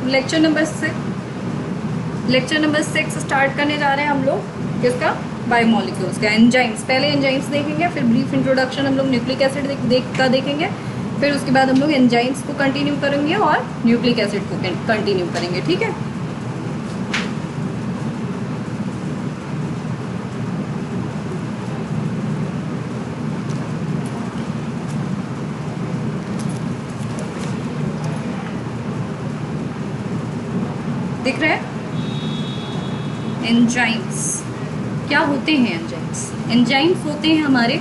Lecture number 6 start करने जा रहे हैं हम लोग। किसका? बायोमोलिक्यूल्स का। एंजाइम्स, पहले एंजाइम्स देखेंगे, फिर ब्रीफ इंट्रोडक्शन हम लोग न्यूक्लिक एसिड देखेंगे, फिर उसके बाद हम लोग एंजाइम्स को कंटिन्यू करेंगे और न्यूक्लिक एसिड को कंटिन्यू करेंगे। ठीक है, दिख रहा है? एंजाइम्स क्या होते हैं? एंजाइम्स होते हैं हमारे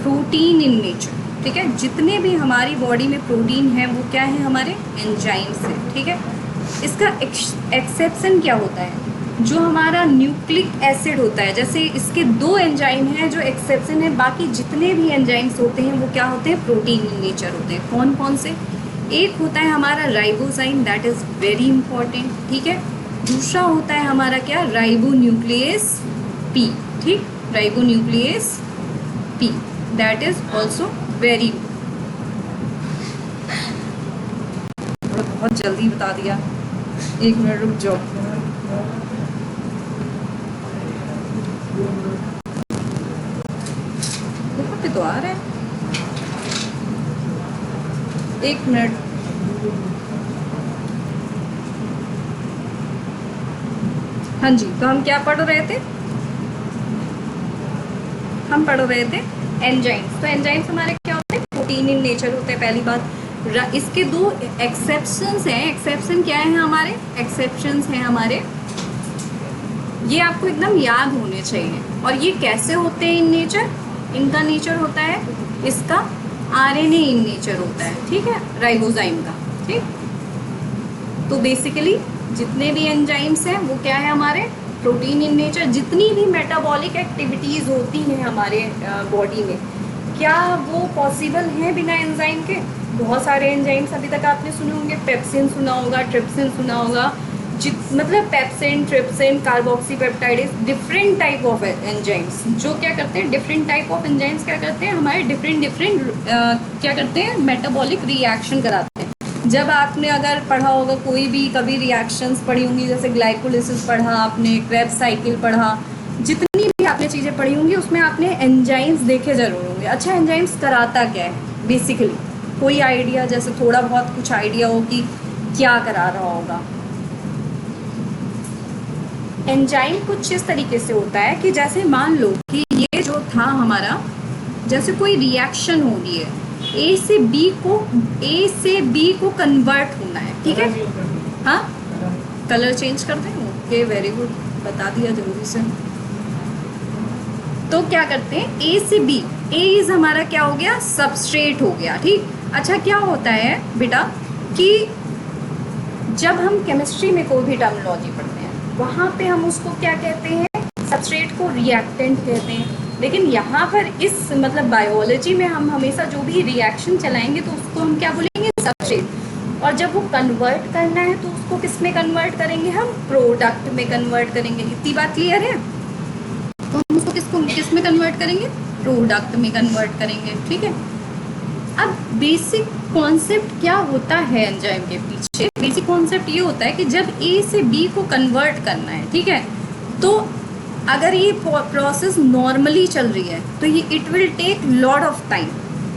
प्रोटीन इन नेचर। ठीक है, जितने भी हमारी बॉडी में प्रोटीन है वो क्या है? हमारे एंजाइम्स है। ठीक है, इसका एक्सेप्शन क्या होता है? जो हमारा न्यूक्लिक एसिड होता है, जैसे इसके 2 एंजाइम हैं जो एक्सेप्शन है, बाकी जितने भी एंजाइम्स होते हैं वो क्या होते हैं? प्रोटीन इन नेचर होते हैं। कौन कौन से? एक होता है हमारा ribozyme, that is very important. ठीक है, दूसरा होता है हमारा क्या? Ribonuclease P. ठीक, ribonuclease P, that is also very. बहुत जल्दी बता दिया, 1 मिनट रुक जाओ। बहुत तो आ रहा है, 1 मिनट। हाँ जी, तो हम क्या पढ़ रहे थे? हम पढ़ रहे थे एंजाइम्स। तो एंजाइम्स हमारे क्या होते हैं? प्रोटीन इन नेचर होते हैं, पहली बात। इसके 2 एक्सेप्शंस हैं। एक्सेप्शन क्या है हमारे? एक्सेप्शंस हैं हमारे, ये आपको एकदम याद होने चाहिए। और ये कैसे होते हैं इन नेचर? इनका नेचर होता है, इसका आरएनए इन नेचर होता है। ठीक है, राइबोजाइम का। ठीक, तो बेसिकली जितने भी एंजाइम्स हैं वो क्या है? हमारे प्रोटीन इन नेचर। जितनी भी मेटाबॉलिक एक्टिविटीज़ होती हैं हमारे बॉडी में, क्या वो पॉसिबल हैं बिना एंजाइम के? बहुत सारे एंजाइम्स अभी तक आपने सुने होंगे। पेप्सिन सुना होगा, ट्रिप्सिन सुना होगा, मतलब pepsin, trypsin, carboxypeptidase, different type of enzymes जो क्या करते हैं? डिफरेंट टाइप ऑफ एंजाइम्स क्या करते हैं? हमारे डिफरेंट क्या करते हैं? मेटाबॉलिक रिएक्शन कराते हैं। जब आपने अगर पढ़ा होगा कोई भी कभी रिएक्शंस पढ़ी होंगी, जैसे ग्लाइकोलिसिस पढ़ा आपने, क्रेब्स साइकिल पढ़ा, जितनी भी आपने चीज़ें पढ़ी होंगी उसमें आपने एंजाइम्स देखे जरूर होंगे। अच्छा, एंजाइम्स कराता क्या है बेसिकली? कोई आइडिया, जैसे थोड़ा बहुत कुछ आइडिया हो कि क्या करा रहा होगा? एंजाइम कुछ इस तरीके से होता है कि जैसे मान लो कि ये जो था हमारा, जैसे कोई रिएक्शन हो रही है, ए से बी को कन्वर्ट होना है। ठीक है, हाँ, कलर चेंज कर दें। ओके, वेरी गुड, बता दिया जल्दी से। तो क्या करते हैं? ए से बी, ए इज हमारा क्या हो गया? सबस्ट्रेट हो गया। ठीक, अच्छा, क्या होता है बेटा कि जब हम केमिस्ट्री में कोई भी टर्मिनोलॉजी पढ़ते हैं वहाँ पे हम उसको क्या कहते हैं? सबस्ट्रेट को रिएक्टेंट कहते हैं। लेकिन यहाँ पर इस मतलब बायोलॉजी में हम हमेशा जो भी रिएक्शन चलाएंगे तो उसको हम क्या बोलेंगे? सबस्ट्रेट। और जब वो कन्वर्ट करना है तो उसको किस में कन्वर्ट करेंगे? हम प्रोडक्ट में कन्वर्ट करेंगे। इतनी बात क्लियर है? तो हम उसको किस में कन्वर्ट करेंगे? प्रोडक्ट में कन्वर्ट करेंगे। ठीक है, अब बेसिक कॉन्सेप्ट क्या होता है एंजाइम के पीछे? बेसिक कॉन्सेप्ट ये होता है कि जब ए से बी को कन्वर्ट करना है, ठीक है, तो अगर ये प्रोसेस नॉर्मली चल रही है तो ये it will take lot of time,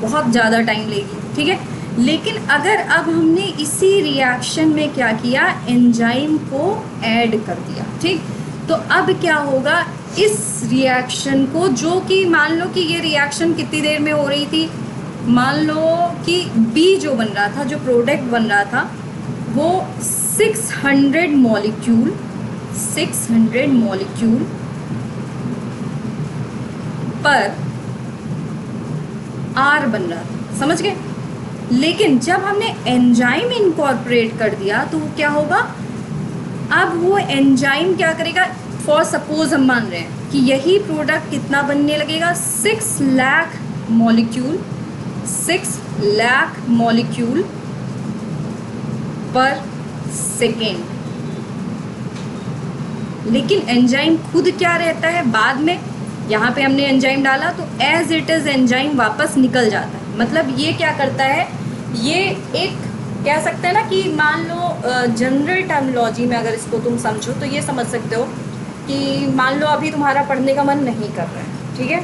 बहुत ज़्यादा टाइम लेगी। ठीक है, लेकिन अगर अब हमने इसी रिएक्शन में क्या किया? एंजाइम को ऐड कर दिया। ठीक, तो अब क्या होगा? इस रिएक्शन को, जो कि मान लो कि ये रिएक्शन कितनी देर में हो रही थी, मान लो कि बी जो बन रहा था, जो प्रोडक्ट बन रहा था, वो 600 मॉलिक्यूल पर आर बन रहा था, समझ गए? लेकिन जब हमने एंजाइम इनकॉर्पोरेट कर दिया तो क्या होगा? अब वो एंजाइम क्या करेगा? फॉर सपोज हम मान रहे हैं कि यही प्रोडक्ट कितना बनने लगेगा? 6 लाख मॉलिक्यूल पर सेकेंड। लेकिन एंजाइम खुद क्या रहता है? बाद में यहाँ पे हमने एंजाइम डाला तो एज इट इज़ एंजाइम वापस निकल जाता है। मतलब ये क्या करता है? ये एक कह सकते हैं ना कि मान लो जनरल टर्मिनोलॉजी में अगर इसको तुम समझो तो ये समझ सकते हो कि मान लो अभी तुम्हारा पढ़ने का मन नहीं कर रहा है, ठीक है,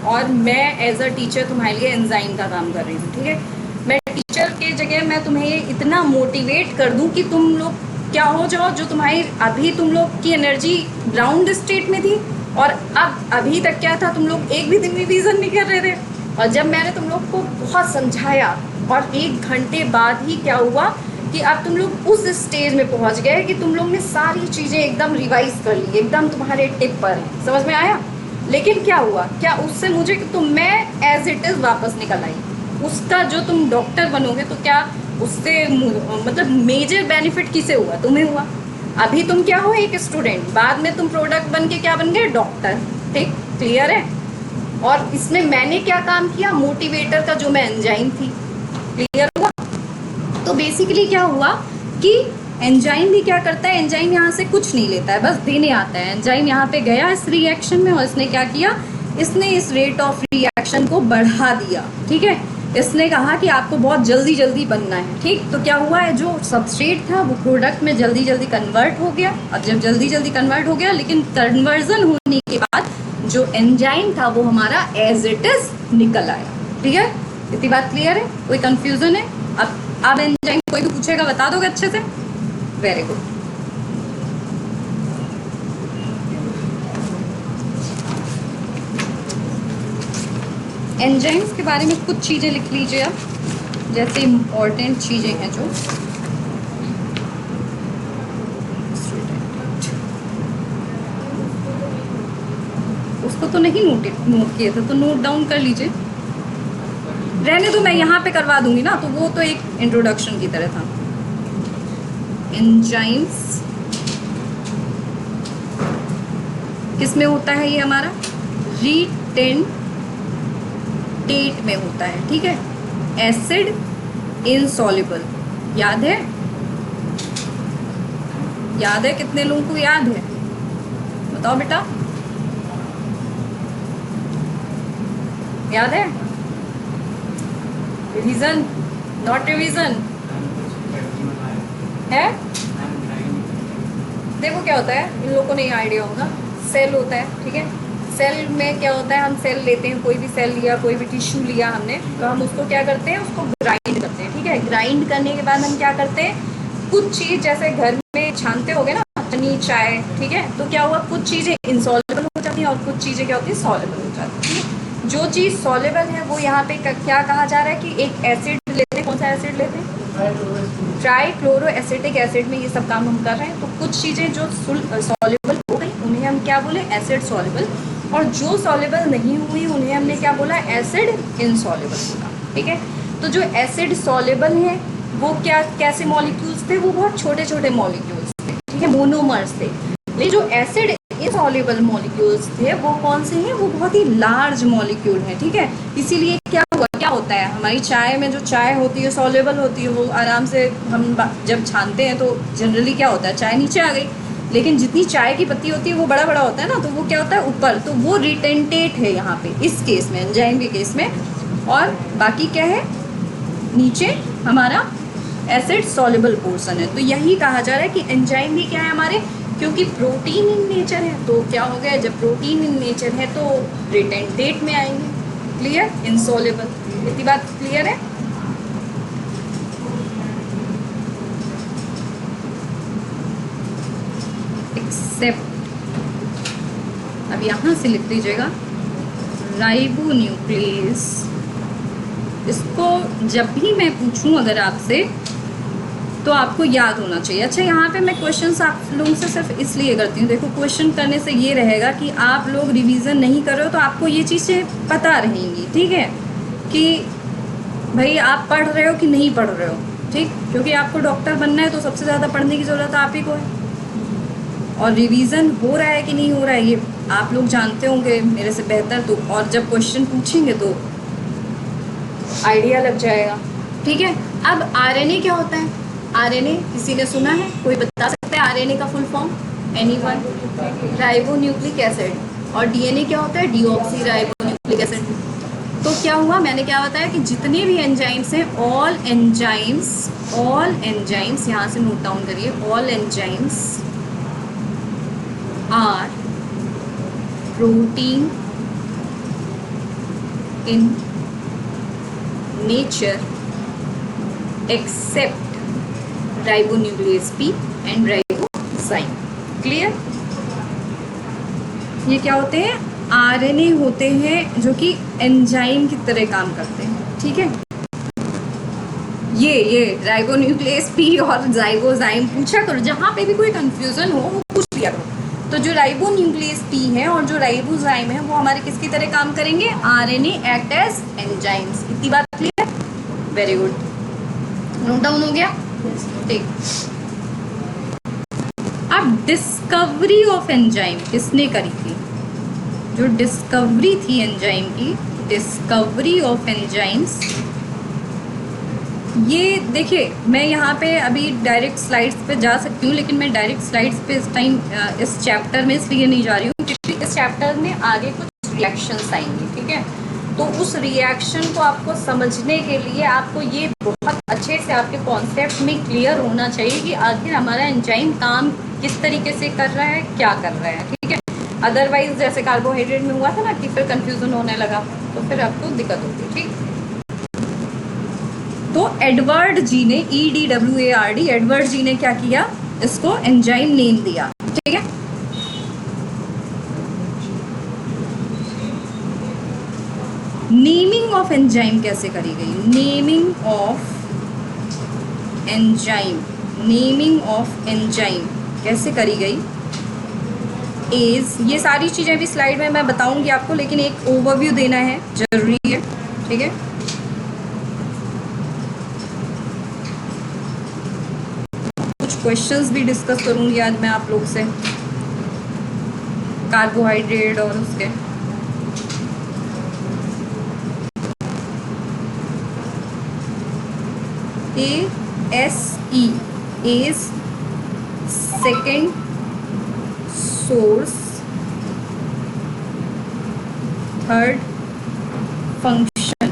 और मैं एज अ टीचर तुम्हारे लिए एंजाइम का काम कर रही हूँ, ठीक है। मैं टीचर के जगह मैं तुम्हें इतना मोटिवेट कर दूँ कि तुम लोग क्या हो जाओ, जो तुम्हारी अभी तुम लोग की एनर्जी ग्राउंड स्टेट में थी और अब अभी तक क्या था, तुम लोग एक भी दिन रिवीजन नहीं कर रहे थे। और जब मैंने तुम लोग को बहुत समझाया और 1 घंटे बाद ही क्या हुआ कि अब तुम लोग उस स्टेज में पहुंच गए कि तुम लोग ने सारी चीज़ें एकदम रिवाइज कर ली, एकदम तुम्हारे टिप पर है, समझ में आया। लेकिन क्या हुआ, क्या उससे मुझे तो मैं एज इट इज़ वापस निकल आई। उसका जो तुम डॉक्टर बनोगे तो क्या उससे मतलब मेजर बेनिफिट किसे हुआ, तुम्हें हुआ। अभी तुम क्या हो, एक स्टूडेंट, बाद में तुम प्रोडक्ट बन के क्या बन गए, डॉक्टर, ठीक, क्लियर है। और इसमें मैंने क्या काम किया, मोटिवेटर का जो मैं एंजाइम थी, क्लियर हुआ। तो बेसिकली क्या हुआ कि एंजाइम भी क्या करता है, एंजाइम यहाँ से कुछ नहीं लेता है, बस देने आता है। एंजाइम यहाँ पे गया इस रिएक्शन में और इसने क्या किया, इसने इस रेट ऑफ रिएक्शन को बढ़ा दिया, ठीक है। इसने कहा कि आपको बहुत जल्दी जल्दी बनना है, ठीक। तो क्या हुआ है, जो सबस्ट्रेट था वो प्रोडक्ट में जल्दी जल्दी कन्वर्ट हो गया। और जब जल्दी जल्दी कन्वर्ट हो गया, लेकिन कन्वर्जन होने के बाद जो एंजाइम था वो हमारा एज इट इज निकल आया, ठीक है। इतनी बात क्लियर है, कोई कंफ्यूजन है। अब एंजाइम कोई भी पूछेगा बता दोगे अच्छे से, वेरी गुड। एंजाइम्स के बारे में कुछ चीज़ें लिख लीजिए आप, जैसे इम्पोर्टेंट चीज़ें हैं जो उसको तो नहीं नोट किए थे, तो नोट डाउन कर लीजिए। रहने दो, मैं यहाँ पे करवा दूंगी ना, तो वो तो एक इंट्रोडक्शन की तरह था। एंजाइम्स किस में होता है, ये हमारा रिटेंटेट में होता है, ठीक है। एसिड इनसॉल्युबल, याद है, याद है, कितने लोगों को याद है, बताओ बेटा, याद है। रिवीजन, नॉट रिवीजन है। देखो क्या होता है, इन लोगों को नहीं आइडिया होगा। सेल होता है, ठीक है। सेल में क्या होता है, हम सेल लेते हैं, कोई भी सेल लिया, कोई भी टिश्यू लिया हमने, तो हम उसको क्या करते हैं, उसको ग्राइंड करते हैं, ठीक है। ग्राइंड करने के बाद हम क्या करते हैं, कुछ चीज़ जैसे घर में छानते होगे ना, चटनी, चाय, ठीक है। तो क्या हुआ, कुछ चीज़ें इनसॉल्युबल हो जाती हैं और कुछ चीज़ें क्या होती है, सॉल्युबल हो जाती है। जो चीज़ सॉल्युबल है वो यहाँ पे क्या कहा जा रहा है कि एक एसिड लेते हैं, कौन सा एसिड लेते हैं, ट्राइक्लोरो एसिटिक एसिड में ये सब काम हम कर रहे हैं। तो कुछ चीज़ें जो सॉल्युबल हो गई उन्हें हम क्या बोले, एसिड सॉल्युबल, और जो सॉल्युबल नहीं हुई उन्हें हमने क्या बोला, एसिड इनसॉल्युबल बोला, ठीक है। तो जो एसिड सॉल्युबल है वो क्या, कैसे मॉलिक्यूल्स थे, वो बहुत छोटे छोटे मॉलिक्यूल्स थे, ठीक है, मोनोमर्स थे। लेकिन जो एसिड इनसॉल्युबल मॉलिक्यूल्स थे वो कौन से हैं, वो बहुत ही लार्ज मॉलिक्यूल हैं, ठीक है। इसीलिए क्या हुआ, क्या होता है, हमारी चाय में जो चाय होती है सॉल्युबल होती है, वो आराम से हम जब छानते हैं तो जनरली क्या होता है, चाय नीचे आ गई। लेकिन जितनी चाय की पत्ती होती है वो बड़ा बड़ा होता है ना, तो वो क्या होता है ऊपर, तो वो रिटेंटेट है यहाँ पे इस केस में, एंजाइम के केस में। और बाकी क्या है, नीचे हमारा एसिड सॉल्युबल पोर्शन है। तो यही कहा जा रहा है कि एंजाइम भी क्या है हमारे, क्योंकि प्रोटीन इन नेचर है, तो क्या हो गया, जब प्रोटीन इन नेचर है तो रिटेंटेट में आएंगे, क्लियर, इनसॉल्युबल। इतनी बात क्लियर है। एक्सेप्ट, अब यहाँ से लिख लीजिएगा राइबोन्यूक्लियस। इसको जब भी मैं पूछूं अगर आपसे तो आपको याद होना चाहिए। अच्छा, यहाँ पे मैं क्वेश्चंस आप लोगों से सिर्फ इसलिए करती हूँ, देखो क्वेश्चन करने से ये रहेगा कि आप लोग रिवीजन नहीं कर रहे हो तो आपको ये चीज़ें पता रहेंगी, ठीक है, कि भाई आप पढ़ रहे हो कि नहीं पढ़ रहे हो, ठीक। क्योंकि आपको डॉक्टर बनना है तो सबसे ज़्यादा पढ़ने की ज़रूरत आप ही को है। और रिवीजन हो रहा है कि नहीं हो रहा है ये आप लोग जानते होंगे मेरे से बेहतर, तो और जब क्वेश्चन पूछेंगे तो आइडिया लग जाएगा, ठीक है। अब आरएनए क्या होता है, आरएनए किसी ने सुना है, कोई बता सकता है आरएनए का full form, anyone, ribonucleic acid. और डीएनए क्या होता है, डीऑक्सी राइबोन्यूक्लिक एसिड, तो क्या हुआ, मैंने क्या बताया कि जितने भी एंजाइम्स हैं, ऑल एंजाइम्स यहाँ से नोट डाउन करिए, all enzymes are protein in nature except ribonuclease P and ribozyme. Clear? ये क्या होते हैं? आरएनए होते हैं जो कि एंजाइम की तरह काम करते हैं। ठीक है, ये राइबोन्यूक्लियस पी और जाइगोजाइम पूछा करो, जहाँ पे भी कोई कंफ्यूजन हो वो पूछ लिया करो। तो जो राइबोन्यूक्लियस पी है और जो राइबोजाइम है वो हमारे किसकी तरह काम करेंगे? RNA act as enzymes. इतनी बात clear? Very good, note down हो गया? ठीक। अब डिस्कवरी ऑफ एंजाइम किसने करी थी? जो डिस्कवरी थी एंजाइम की, डिस्कवरी ऑफ एंजाइम्स, ये देखिए मैं यहाँ पे अभी डायरेक्ट स्लाइड्स पे जा सकती हूँ, लेकिन मैं डायरेक्ट स्लाइड्स पे इस टाइम इस चैप्टर में इसलिए नहीं जा रही हूँ क्योंकि इस चैप्टर में आगे कुछ रिएक्शंस आएंगे। ठीक है, तो उस रिएक्शन को आपको समझने के लिए आपको ये बहुत अच्छे से आपके कॉन्सेप्ट में क्लियर होना चाहिए कि आखिर हमारा एंजाइम काम किस तरीके से कर रहा है, क्या कर रहा है। ठीक है, अदरवाइज जैसे कार्बोहाइड्रेट में हुआ था ना कि फिर कंफ्यूजन होने लगा तो फिर आपको दिक्कत होती। ठीक, तो एडवर्ड जी ने, EDWARD, एडवर्ड जी ने क्या किया? इसको एंजाइम नेम दिया। ठीक है, नेमिंग ऑफ एंजाइम कैसे करी गई? नेमिंग ऑफ एंजाइम कैसे करी गई? ये सारी चीज़ें भी स्लाइड में मैं बताऊंगी आपको, लेकिन एक ओवरव्यू देना है, जरूरी है। ठीक है, कुछ क्वेश्चंस भी डिस्कस करूंगी आज मैं आप लोग से, कार्बोहाइड्रेट और उसके। ASE is second source, third function,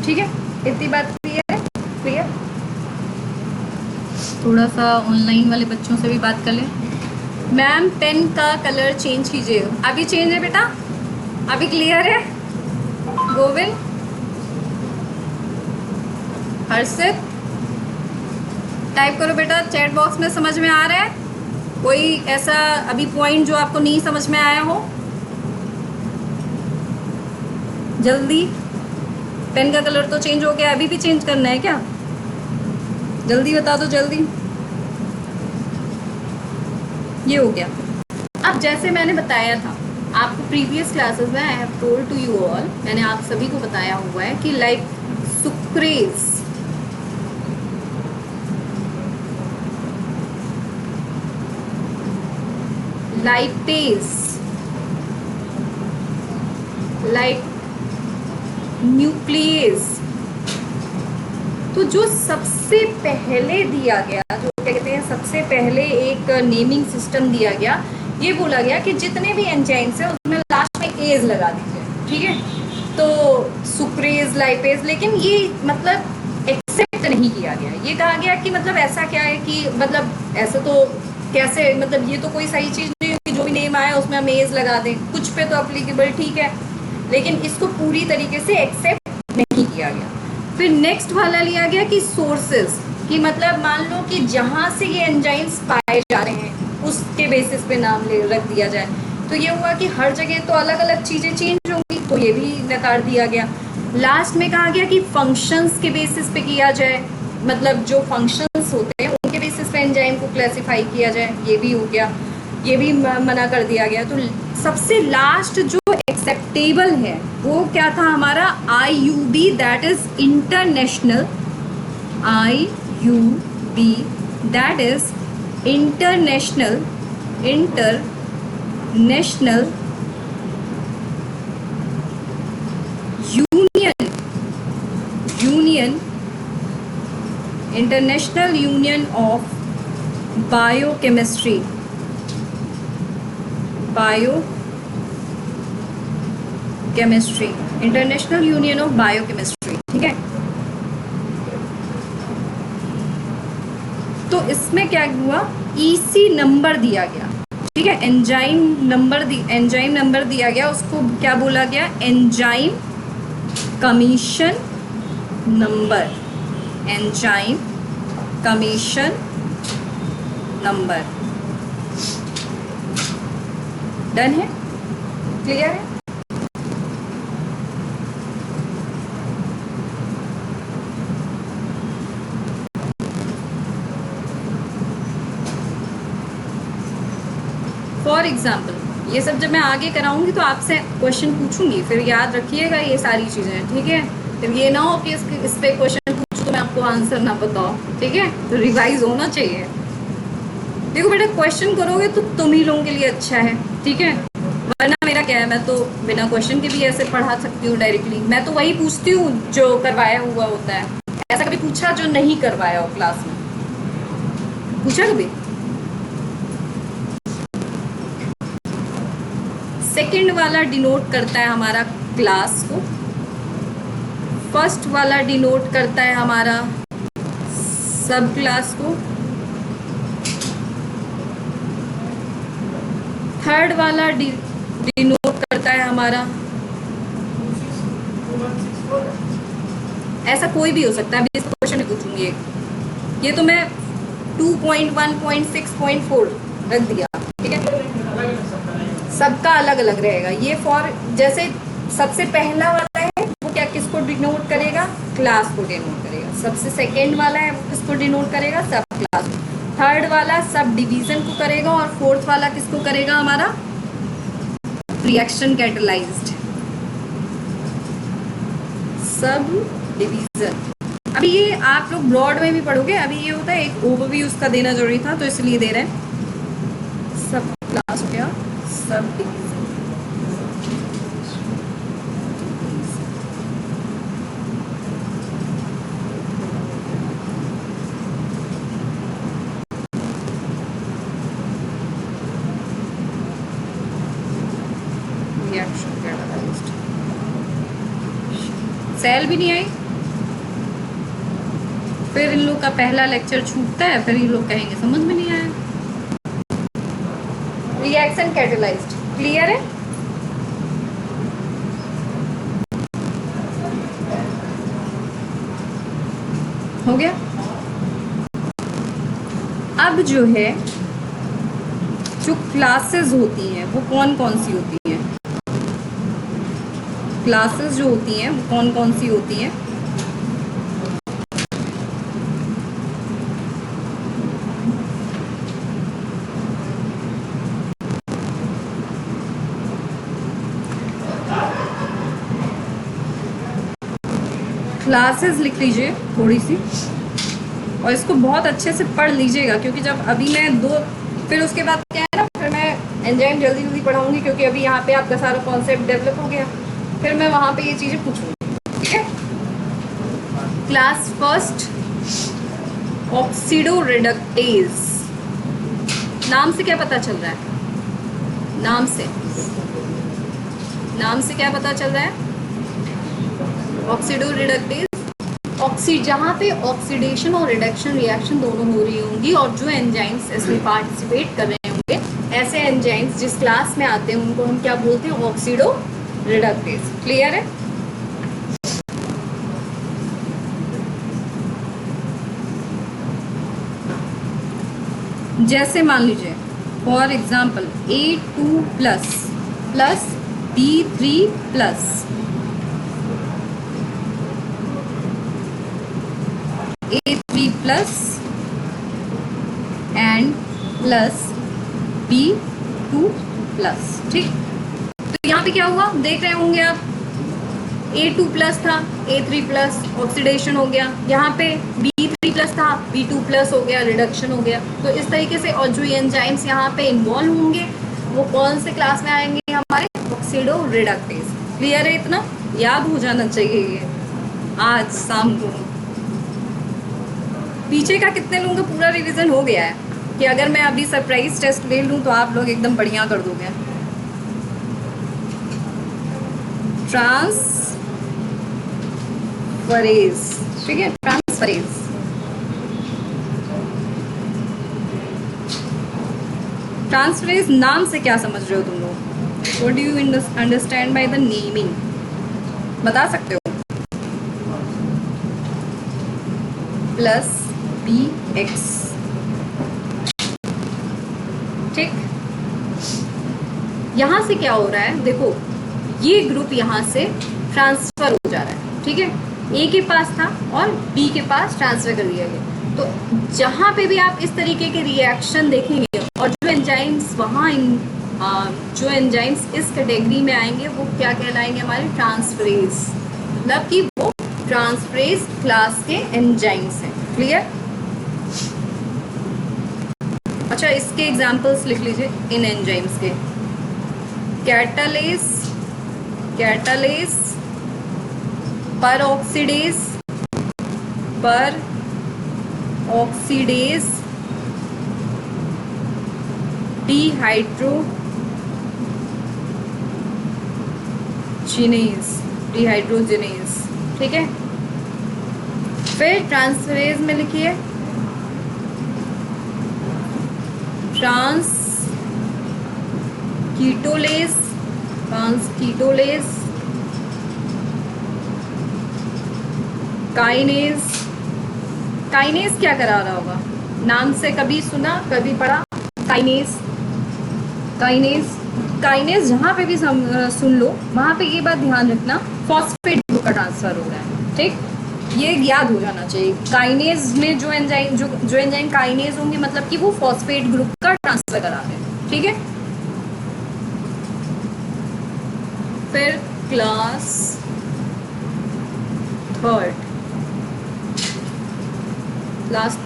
ठीक है, इतनी बात क्लियर है? क्लियर? थोड़ा सा ऑनलाइन वाले बच्चों से भी बात कर लें। मैम पेन का कलर चेंज कीजिए। अभी चेंज है बेटा? अभी क्लियर है? गोविंद, हर्षित, टाइप करो बेटा चैट बॉक्स में। समझ में आ रहा है? कोई ऐसा अभी पॉइंट जो आपको नहीं समझ में आया हो? जल्दी, पेन का कलर तो चेंज हो गया, अभी भी चेंज करना है क्या? जल्दी बता दो, जल्दी। ये हो गया। अब जैसे मैंने बताया था आपको प्रीवियस क्लासेस में, I have told to you all, मैंने आप सभी को बताया हुआ है कि like sucrase, lipase, like nucleus, तो जो सबसे पहले दिया गया, जो क्या कहते हैं, सबसे पहले एक नेमिंग सिस्टम दिया गया, ये बोला गया कि जितने भी एंजाइम्स हैं उसमें लास्ट में एज लगा दीजिए। ठीक है, तो सुक्रेज, लाइपेज, लेकिन ये मतलब एक्सेप्ट नहीं किया गया। ये कहा गया कि मतलब ऐसा क्या है कि मतलब ऐसा तो कैसे, मतलब ये तो कोई सही चीज़ नहीं है कि जो भी नेम आया उसमें हम एज लगा दें, कुछ पे तो अप्लीकेबल ठीक है, लेकिन इसको पूरी तरीके से एक्सेप्ट नहीं किया गया। फिर नेक्स्ट वाला लिया गया कि सोर्सेज, कि मतलब मान लो कि जहाँ से ये एंजाइम्स पाए जा रहे हैं उसके बेसिस पे नाम रख दिया जाए। तो ये हुआ कि हर जगह तो अलग अलग चीज़ें चेंज होंगी, तो ये भी नकार दिया गया। लास्ट में कहा गया कि फंक्शंस के बेसिस पे किया जाए, मतलब जो फंक्शंस होते हैं उनके बेसिस पे एंजाइम को क्लासिफाई किया जाए, ये भी हो गया, ये भी मना कर दिया गया। तो सबसे लास्ट जो एक्सेप्टेबल है वो क्या था हमारा? IUB, that is international, IUB that is international union of biochemistry, bio chemistry, international union of bio chemistry, ठीक है। तो इसमें क्या हुआ, ईसी नंबर दिया गया, ठीक है, एंजाइम नंबर दिया गया, उसको क्या बोला गया, enzyme commission number, enzyme commission number. Done है, क्लियर है। फॉर एग्जाम्पल ये सब जब मैं आगे कराऊंगी तो आपसे क्वेश्चन पूछूंगी, फिर याद रखिएगा ये सारी चीज़ें, ठीक है। फिर ये ना हो कि इस पे क्वेश्चन पूछूं तो मैं आपको आंसर ना बताओ, ठीक है। तो रिवाइज होना चाहिए। देखो बेटा, क्वेश्चन करोगे तो तुम ही लोगों के लिए अच्छा है, ठीक है। वरना मेरा क्या है, मैं तो बिना क्वेश्चन के भी ऐसे पढ़ा सकती हूँ डायरेक्टली। मैं तो वही पूछती हूँ जो करवाया हुआ होता है। ऐसा कभी पूछा जो नहीं करवाया हो क्लास में, पूछा कभी? सेकंड वाला डिनोट करता है हमारा क्लास को, फर्स्ट वाला डिनोट करता है हमारा सब क्लास को, थर्ड वाला डिनोट करता है हमारा, ऐसा कोई भी हो सकता है। अभी इस क्वेश्चन में पूछूंगी एक, ये तो मैं 2.1.6.4 रख दिया, ठीक है। सबका अलग अलग रहेगा ये। फॉर जैसे सबसे पहला वाला है वो क्या किसको डिनोट करेगा, क्लास को डिनोट करेगा। सबसे सेकंड वाला है वो किसको डिनोट करेगा, सब क्लास। थर्ड वाला सब डिवीजन को करेगा, और फोर्थ वाला किसको करेगा, हमारा रिएक्शन कैटलाइज्ड सब डिवीजन। अभी ये आप लोग ब्रॉड में भी पढ़ोगे, अभी ये होता है एक ओवरव्यू उसका देना जरूरी था तो इसलिए दे रहे हैं। सब क्लास हो गया, sub division. Reaction catalysed. Cell भी नहीं आई, फिर इन लोग का पहला लेक्चर छूटता है, फिर ये लोग कहेंगे समझ में नहीं आया। रिएक्शन कैटलाइज्ड क्लियर है। हो गया। अब जो है जो क्लासेस होती हैं वो कौन कौन सी होती हैं, क्लासेस जो होती हैं वो कौन कौन सी होती हैं। क्लासेस लिख लीजिए थोड़ी सी, और इसको बहुत अच्छे से पढ़ लीजिएगा, क्योंकि जब अभी मैं दो, फिर उसके बाद क्या है ना, फिर मैं एंजाइम जल्दी जल्दी पढ़ाऊंगी, क्योंकि अभी यहाँ पे आपका सारा कॉन्सेप्ट डेवलप हो गया, फिर मैं वहाँ पे ये चीज़ें पूछूंगी, ठीक है। क्लास फर्स्ट ऑक्सीडो रिडक्टेज, नाम से क्या पता चल रहा है, नाम से क्या पता चल रहा है, ऑक्सीडो रिडक्टेज। जहाँ पे ऑक्सीडेशन और रिडक्शन रिएक्शन दोनों हो रही होंगी, और जो एंजाइम्स इसमें पार्टिसिपेट कर रहे होंगे, ऐसे एंजाइम्स जिस क्लास में आते हैं उनको हम क्या बोलते हैं, ऑक्सीडो रिडक्टेज। क्लियर है। जैसे मान लीजिए for example A2 plus B3 plus A3 plus and plus B2 plus, ठीक। तो यहाँ पे क्या हुआ देख रहे होंगे आप, A2 प्लस था, A3 प्लस ऑक्सीडेशन हो गया, यहाँ पे B3 प्लस था, B2 प्लस हो गया, रिडक्शन हो गया। तो इस तरीके से, और जो एंजाइम्स यहाँ पे इन्वॉल्व होंगे वो कौन से क्लास में आएंगे, हमारे ऑक्सीडो रिडक्टेज। क्लियर है, इतना याद हो जाना चाहिए ये आज शाम को। पीछे का कितने लोगों का पूरा रिवीजन हो गया है कि अगर मैं अभी सरप्राइज टेस्ट ले लूँ तो आप लोग एकदम बढ़िया कर दोगे। ट्रांसफरेज, ठीक है, ट्रांसफरेज। ट्रांसफरेज नाम से क्या समझ रहे हो तुम लोग? What do you understand by the naming? बता सकते हो? प्लस बी एक्स, ठीक। यहां से क्या हो रहा है, देखो ये ग्रुप यहां से ट्रांसफर हो जा रहा है, ठीक है। ए के पास था और बी के पास ट्रांसफर कर दिया गया। तो जहां पे भी आप इस तरीके के रिएक्शन देखेंगे और जो एंजाइम्स वहाँ जो एंजाइम्स इस कैटेगरी में आएंगे वो क्या कहलाएंगे? हमारे ट्रांसफरेज, मतलब कि वो ट्रांसफरेज क्लास के एंजाइम्स हैं। क्लियर? अच्छा, इसके एग्जांपल्स लिख लीजिए इन एंजाइम्स के। कैटालेज, परऑक्सीडेज, डिहाइड्रोजिनेज, ठीक है। फिर ट्रांसफरेज में लिखिए ट्रांसकीटोलेज, काइनेज। काइनेज क्या करा रहा होगा? नाम से कभी सुना, कभी पढ़ा? काइनेज जहाँ पे भी सुन लो वहाँ पे ये बात ध्यान रखना, फॉस्फेट ग्रुप का ट्रांसफर हो रहा है, ठीक। ये याद हो जाना चाहिए। काइनेज में जो एंजाइम काइनेज होंगे मतलब कि वो फॉस्फेट ग्रुप का ट्रांसफर करा रहे हैं, ठीक है। फिर क्लास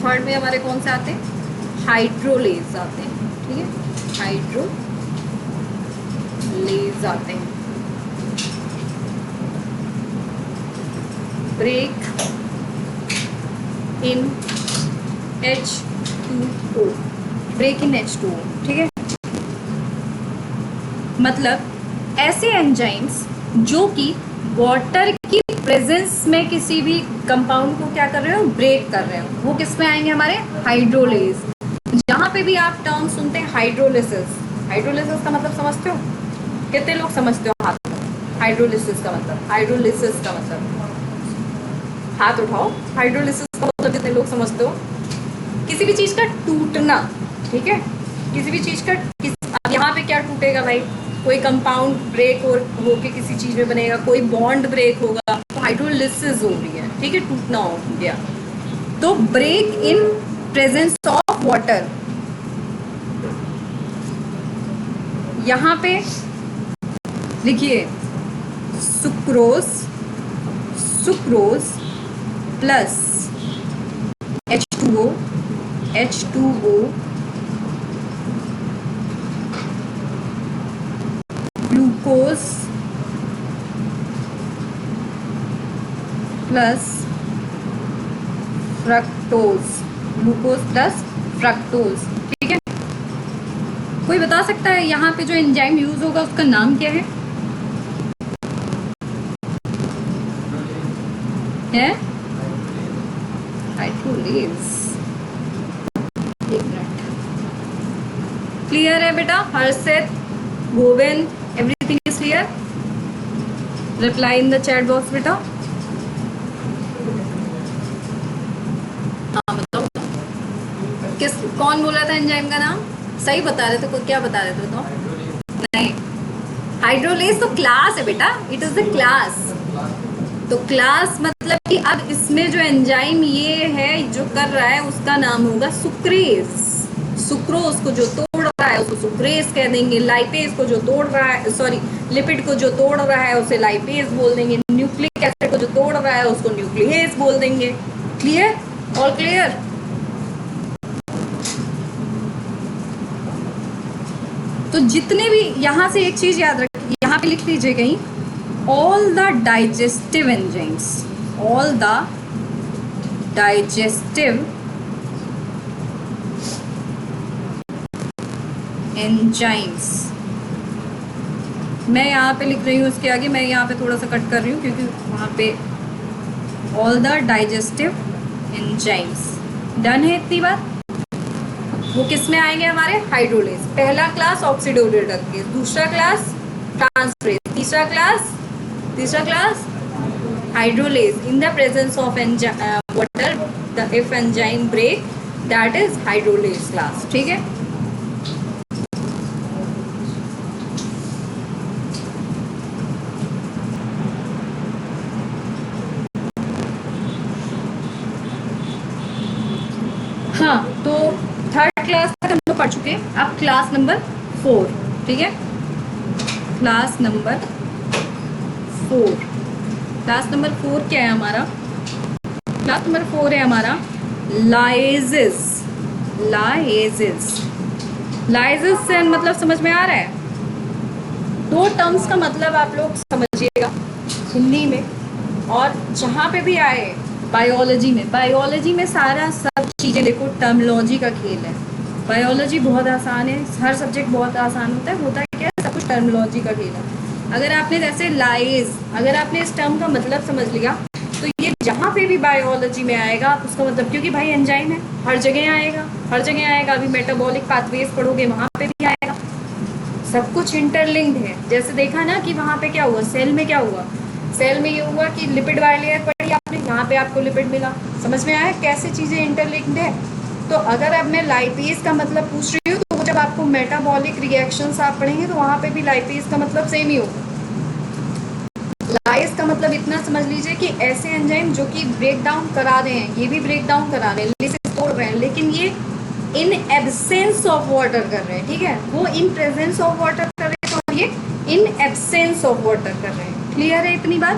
थर्ड में हमारे कौन से आते हैं? हाइड्रोलेज आते हैं, ठीक है, हाइड्रोलेज आते हैं। Break in H2O, break in H2O, ठीक है। मतलब ऐसे एंजाइम्स जो कि वाटर की प्रेजेंस में किसी भी कंपाउंड को क्या कर रहे हो? ब्रेक कर रहे हो, वो किस में आएंगे? हमारे हाइड्रोलेज। जहाँ पे भी आप टर्म सुनते हैं हाइड्रोलिसिस, हाइड्रोलिसिस का मतलब समझते हो? कितने लोग समझते हो? हाथ उठाओ। हाइड्रोलिसिस का मतलब हाथ उठाओ। हाइड्रोलिसिस का मतलब कितने लोग समझते हो? किसी भी चीज़ का टूटना, ठीक है। किसी भी चीज़ का अब यहाँ पे क्या टूटेगा भाई? कोई कंपाउंड ब्रेक होके किसी चीज़ में बनेगा, कोई बॉन्ड ब्रेक होगा, तो हाइड्रोलिसिस हो रही है, ठीक है, टूटना हो गया। तो break in presence of water, यहाँ पे लिखिए sucrose plus H2O glucose plus fructose, ठीक है। कोई बता सकता है यहाँ पे जो एंजाइम यूज होगा उसका नाम क्या है? हाइड्रोलेज। एक मिनट, क्लियर है बेटा? Harshit, Govind, everything is clear? Reply in the chat box बेटा। हाँ बताओ, कौन बोल रहा था एंजाइम का नाम? सही बता रहे थे, क्या बता रहे थे बताओ? नहीं, हाइड्रोलेज तो क्लास है बेटा, इट इज द क्लास। तो क्लास मतलब कि अब इसमें जो एंजाइम ये है जो कर रहा है उसका नाम होगा सुक्रेज। सुक्रोज को जो तोड़ रहा है उसको सुक्रेज कह देंगे। लाइपेज को जो तोड़ रहा है, सॉरी, लिपिड को जो तोड़ रहा है उसे लाइपेज बोल देंगे। न्यूक्लिक एसिड को जो तोड़ रहा है उसको न्यूक्लियेज बोल देंगे। क्लियर? All clear? तो जितने भी, यहाँ से एक चीज याद रखिए, यहाँ पे लिख लीजिए कहीं, all the digestive enzymes मैं यहाँ पे लिख रही हूँ उसके आगे, मैं यहाँ पे थोड़ा सा कट कर रही हूँ क्योंकि वहाँ पे all the digestive enzymes done है। इतनी बात, वो किस में आएंगे हमारे? हाइड्रोलेज। पहला क्लास ऑक्सीडोरिडक्टेज, दूसरा क्लास ट्रांसफरेज, तीसरा class hydrolase in the presence of water the if enzyme break that is hydrolase class. ठीक है, हाँ तो थर्ड क्लास तक हम लोग पढ़ चुके हैं। अब क्लास नंबर 4, ठीक है, क्लास नंबर 4 क्या है हमारा? क्लास नंबर 4 है हमारा लाइजेस। लाइजेस से मतलब समझ में आ रहा है? 2 टर्म्स का मतलब आप लोग समझिएगा हिंदी में, और जहाँ पे भी आए बायोलॉजी में सारा सब चीज़ें देखो, टर्मिनोलॉजी का खेल है। बायोलॉजी बहुत आसान है, हर सब्जेक्ट बहुत आसान होता है क्या है? सब कुछ टर्मिनोलॉजी का खेल है। अगर आपने जैसे अगर आपने इस टर्म का मतलब समझ लिया तो ये जहाँ पे भी बायोलॉजी में आएगा आप उसका मतलब, क्योंकि भाई एंजाइम है, हर जगह आएगा। अभी मेटाबॉलिक पाथवेज पढ़ोगे वहाँ पे भी आएगा। सब कुछ इंटरलिंक्ड है। जैसे देखा ना कि वहाँ पे क्या हुआ, सेल में क्या हुआ, सेल में ये हुआ कि लिपिड बाइलेयर पढ़ी आपने, यहाँ पे आपको लिपिड मिला। समझ में आया कैसे चीज़ें इंटरलिंक्ड है? तो अगर अब मैं लाइपेज का मतलब पूछ रही हूँ तो जब आपको मेटाबॉलिक रिएक्शंस आप पढ़ेंगे तो वहाँ पे भी लाइपेज का मतलब सेम ही होगा। लाइज का मतलब इतना समझ लीजिए कि ऐसे एंजाइम जो कि ब्रेक डाउन करा रहे हैं, ये भी ब्रेक डाउन करा रहे हैं, लिसिस तोड़ रहे हैं, लेकिन ये इन एब्सेंस ऑफ वाटर कर रहे हैं। ठीक है, वो इन प्रेजेंस ऑफ वाटर कर रहे हैं और ये इन एब्सेंस ऑफ वाटर कर रहे हैं। क्लियर है इतनी बात?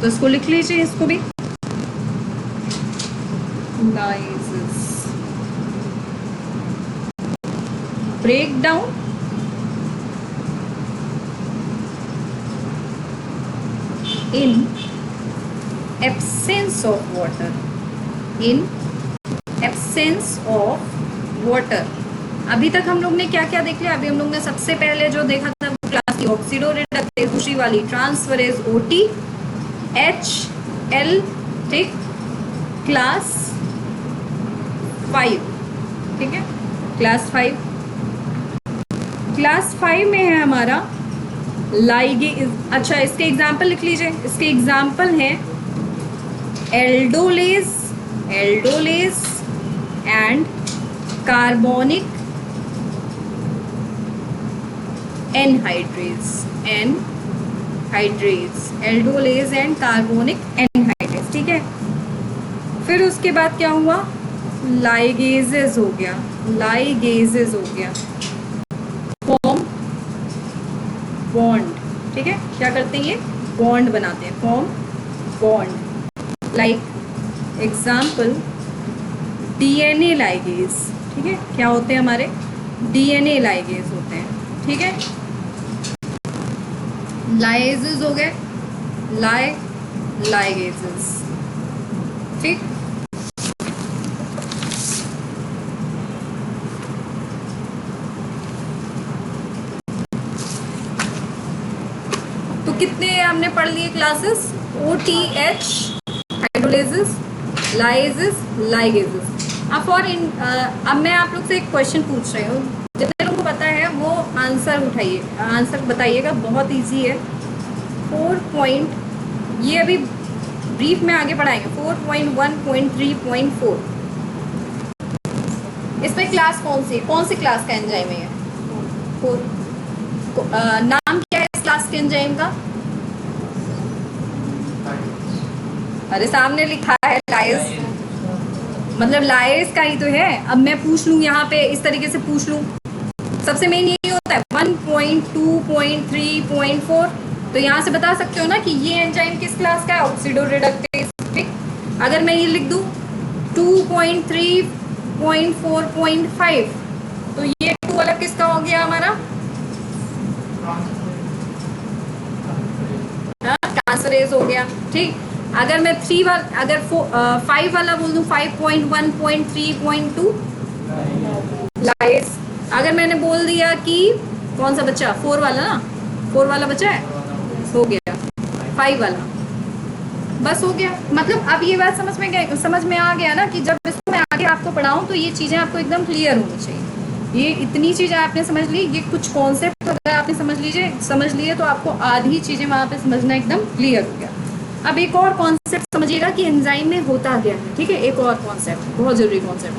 तो इसको लिख लीजिए, इसको भी lyses break down in absence of water, in absence of water। अभी तक हम लोग ने क्या क्या देख लिया? अभी हम लोग ने सबसे पहले जो देखा था वो क्लास की ऑक्सीडोरिडक्टेज, दूसरी वाली ट्रांसफरेज OT HL, ठीक, क्लास 5, ठीक है, क्लास 5 में है हमारा लाइगेज। अच्छा, इसके एग्जाम्पल लिख लीजिए। इसके एग्जाम्पल हैं aldolase and carbonic anhydrase, aldolase and carbonic anhydrase. ठीक है, फिर उसके बाद क्या हुआ? लाइगेजेस हो गया, फॉर्म बॉन्ड। ठीक है, क्या करते हैं? ये बॉन्ड बनाते हैं, form bond. Like example DNA ligase. ठीक है, क्या होते हैं हमारे? DNA लाइगेज होते हैं। ठीक है, लाइजेस हो गए, लाइगेजेस। ठीक, कितने हमने पढ़ लिए क्लासेस? OTH hydrolases, ligases. अब मैं आप लोग से एक क्वेश्चन पूछ रही हूँ, जितने लोगों को पता है वो आंसर बताइएगा, बहुत इजी है। 4 ये अभी ब्रीफ में आगे पढ़ाएंगे। 4.1.3.4 इसमें क्लास कौन सी क्लास का एंजाइम है? नाम क्या है इस क्लास के एंजाइम का? अरे सामने लिखा है लाइज, मतलब लाइज का ही तो है। अब मैं पूछ लूँ यहाँ पे, इस तरीके से पूछ लूँ, सबसे मेन यही होता है 1.2.3.4। तो यहाँ से बता सकते हो ना कि ये एंजाइम किस क्लास का है? ऑक्सीडोरिडक्टेज। ठीक, अगर मैं ये लिख दूँ 2.3.4.5 तो ये 2 वाला किसका हो गया हमारा? ट्रांसफरेज हो गया। ठीक, अगर मैं 5 वाला बोल दूं 5.1.3.2 लाइज। अगर मैंने बोल दिया कि कौन सा बच्चा 4 वाला ना, 4 वाला बचा है, हो गया 5 वाला, बस हो गया। मतलब अब ये बात समझ में आ गया ना कि जब इसको मैं आगे आपको पढ़ाऊँ तो ये चीज़ें आपको एकदम क्लियर होनी चाहिए। ये इतनी चीज़ें आपने समझ ली, ये कुछ कॉन्सेप्ट अगर आपने समझ लिए तो आपको आधी चीज़ें वहाँ पे समझना एकदम क्लियर हो गया। अब एक और कॉन्सेप्ट समझिएगा कि एंजाइम में होता क्या है, ठीक है। एक और कॉन्सेप्ट, बहुत ज़रूरी कॉन्सेप्ट,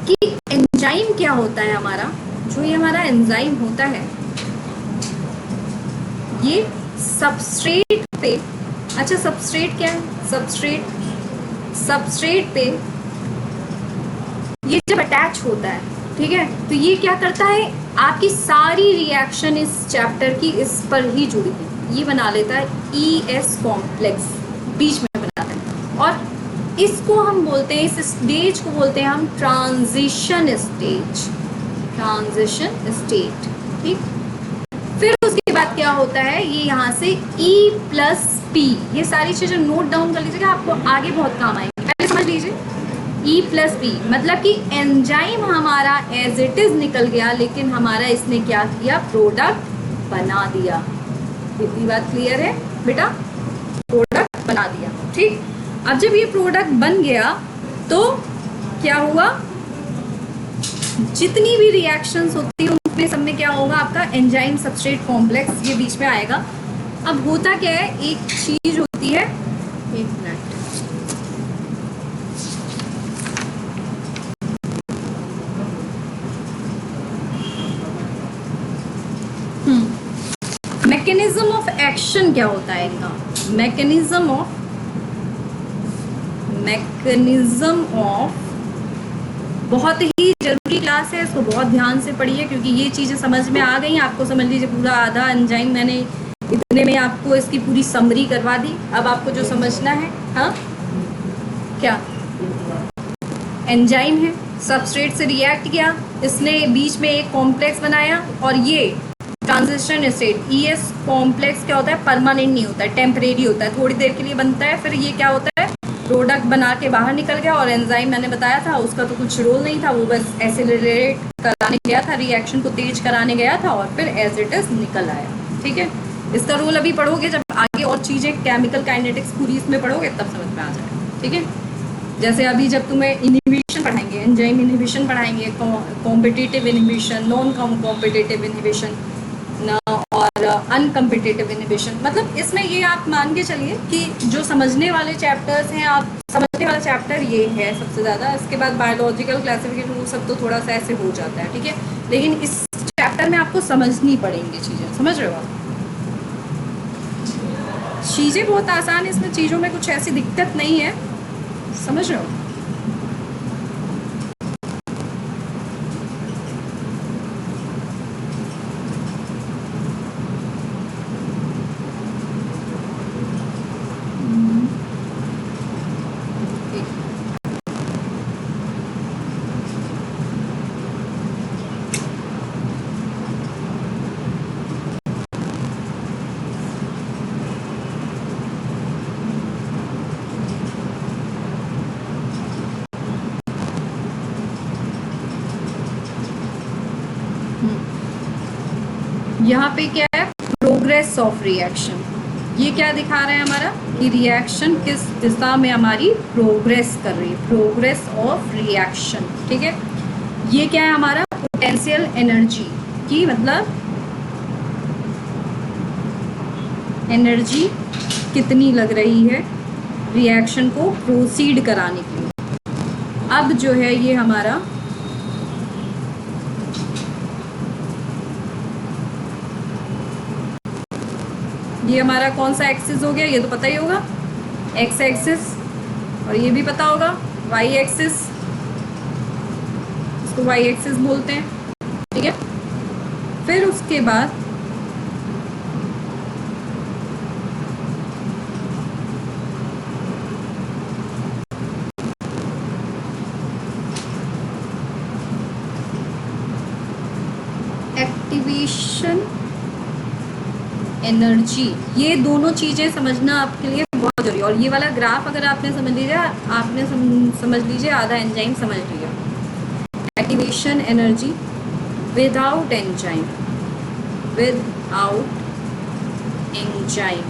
कि एंजाइम क्या होता है हमारा। जो ये हमारा एंजाइम होता है ये सबस्ट्रेट पे, अच्छा सबस्ट्रेट क्या है, सबस्ट्रेट पे ये जब अटैच होता है, ठीक है, तो ये क्या करता है, आपकी सारी रिएक्शन इस चैप्टर की इस पर ही जुड़ी है। ये बना लेता है ES कॉम्प्लेक्स, बीच में बनाता है, और इसको हम बोलते हैं, इस स्टेज को बोलते हैं हम ट्रांजिशन स्टेट, ठीक। फिर उसके बाद क्या होता है, ये यहाँ से E+P, ये सारी चीज़ें नोट डाउन कर लीजिएगा, आपको आगे बहुत काम आएंगे। पहले समझ लीजिए E+P मतलब कि एंजाइम हमारा एज इट इज निकल गया, लेकिन हमारा इसने क्या किया, प्रोडक्ट बना दिया। इतनी बात क्लियर है बेटा, प्रोडक्ट बना दिया, ठीक। अब जब ये प्रोडक्ट बन गया तो क्या हुआ, जितनी भी रिएक्शंस होती है उनमें सब में क्या होगा, आपका एंजाइम सबस्ट्रेट कॉम्प्लेक्स ये बीच में आएगा। अब होता क्या है, एक चीज होती है, एक मिनट, मैकेनिज्म ऑफ एक्शन क्या होता है इनका, मैकेनिज्म ऑफ बहुत ही जरूरी क्लास है, इसको बहुत ध्यान से पढ़िए, क्योंकि ये चीज़ें समझ में आ गई आपको। समझ लीजिए पूरा आधा एंजाइम मैंने इतने में आपको इसकी पूरी समरी करवा दी। अब आपको जो समझना है, हाँ क्या, एंजाइम है, सबस्ट्रेट से रिएक्ट किया, इसने बीच में एक कॉम्प्लेक्स बनाया, और ये ट्रांजिशन स्टेट ES कॉम्प्लेक्स क्या होता है, परमानेंट नहीं होता है, टेम्परेरी होता है, थोड़ी देर के लिए बनता है, फिर ये क्या होता है, प्रोडक्ट बना के बाहर निकल गया। और एंजाइम मैंने बताया था उसका तो कुछ रोल नहीं था, वो बस एसिलरेट कराने गया था, रिएक्शन को तेज कराने गया था, और फिर एज इट इज निकल आया, ठीक है। इसका रोल अभी पढ़ोगे, जब आगे और चीज़ें केमिकल काइनेटिक्स पूरी इसमें पढ़ोगे तब समझ में आ जाएगा, ठीक है। जैसे अभी जब तुम्हें इनहिबिशन पढ़ाएंगे, एंजाइम इनहिबिशन पढ़ाएंगे, competitive inhibition, non competitive inhibition और अनकम्पिटिटिव इनहिबिशन, मतलब इसमें ये आप मान के चलिए कि जो समझने वाले चैप्टर्स हैं, आप समझने वाला चैप्टर ये है सबसे ज़्यादा। इसके बाद बायोलॉजिकल क्लासिफिकेशन वो सब तो थोड़ा सा ऐसे हो जाता है, ठीक है, लेकिन इस चैप्टर में आपको समझनी पड़ेंगी चीज़ें, समझ रहे हो आप। चीज़ें बहुत आसान है, इसमें चीज़ों में कुछ ऐसी दिक्कत नहीं है, समझ रहे हो। यहाँ पे क्या है, प्रोग्रेस ऑफ रिएक्शन, ये क्या दिखा रहा है हमारा कि रिएक्शन किस दिशा में हमारी प्रोग्रेस कर रही है, प्रोग्रेस ऑफ रिएक्शन, ठीक है। ये क्या है हमारा, पोटेंशियल एनर्जी की, मतलब एनर्जी कितनी लग रही है रिएक्शन को प्रोसीड कराने के लिए। अब जो है ये हमारा ये हमारा कौन सा एक्सिस हो गया, ये तो पता ही होगा, एक्स एक्सिस, और ये भी पता होगा वाई एक्सिस, इसको वाई एक्सिस बोलते हैं, ठीक है। फिर उसके बाद एक्टिवेशन एनर्जी, ये दोनों चीज़ें समझना आपके लिए बहुत जरूरी है। और ये वाला ग्राफ अगर आपने समझ लीजिए आधा एंजाइम समझ लिया। Activation energy without enzyme, out enzyme